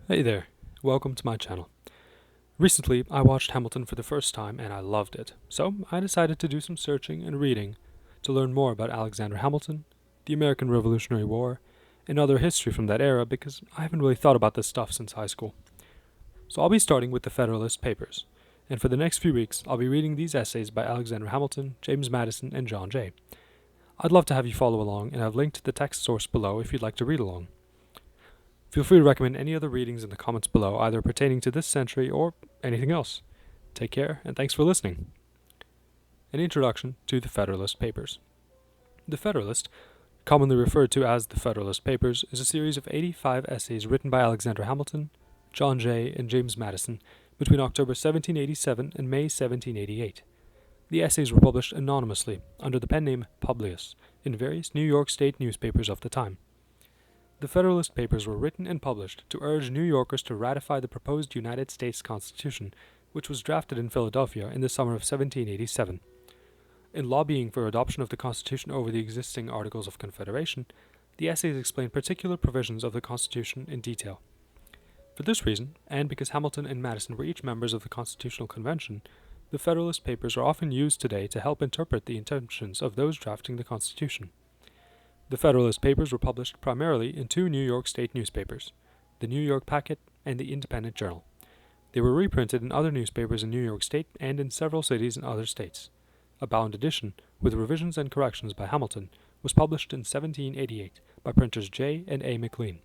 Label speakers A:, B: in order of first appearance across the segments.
A: Hey there, welcome to my channel. Recently, I watched Hamilton for the first time and I loved it, so I decided to do some searching and reading to learn more about Alexander Hamilton, the American Revolutionary War, and other history from that era because I haven't really thought about this stuff since high school. So I'll be starting with the Federalist Papers, and for the next few weeks I'll be reading these essays by Alexander Hamilton, James Madison, and John Jay. I'd love to have you follow along, and I've linked the text source below if you'd like to read along. Feel free to recommend any other readings in the comments below, either pertaining to this century or anything else. Take care, and thanks for listening. An introduction to the Federalist Papers. The Federalist, commonly referred to as the Federalist Papers, is a series of 85 essays written by Alexander Hamilton, John Jay, and James Madison between October 1787 and May 1788. The essays were published anonymously under the pen name Publius in various New York State newspapers of the time. The Federalist Papers were written and published to urge New Yorkers to ratify the proposed United States Constitution, which was drafted in Philadelphia in the summer of 1787. In lobbying for adoption of the Constitution over the existing Articles of Confederation, the essays explain particular provisions of the Constitution in detail. For this reason, and because Hamilton and Madison were each members of the Constitutional Convention, the Federalist Papers are often used today to help interpret the intentions of those drafting the Constitution. The Federalist Papers were published primarily in two New York State newspapers, the New York Packet and the Independent Journal. They were reprinted in other newspapers in New York State and in several cities in other states. A bound edition, with revisions and corrections by Hamilton, was published in 1788 by printers J. and A. McLean.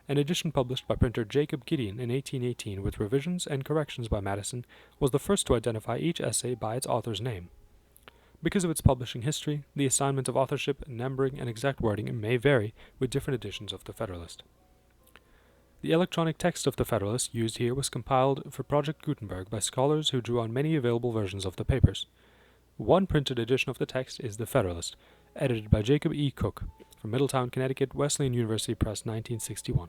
A: An edition published by printer Jacob Gideon in 1818 with revisions and corrections by Madison was the first to identify each essay by its author's name. Because of its publishing history, the assignment of authorship, numbering, and exact wording may vary with different editions of the Federalist. The electronic text of the Federalist used here was compiled for Project Gutenberg by scholars who drew on many available versions of the papers. One printed edition of the text is the Federalist, edited by Jacob E. Cook, from Middletown, Connecticut, Wesleyan University Press, 1961.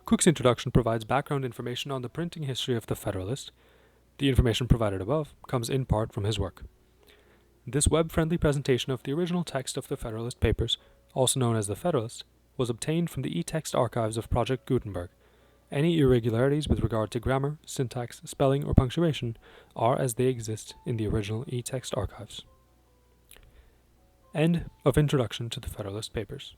A: Cook's introduction provides background information on the printing history of the Federalist. The information provided above comes in part from his work. This web-friendly presentation of the original text of the Federalist Papers, also known as the Federalist, was obtained from the e-text archives of Project Gutenberg. Any irregularities with regard to grammar, syntax, spelling, or punctuation are as they exist in the original e-text archives. End of introduction to the Federalist Papers.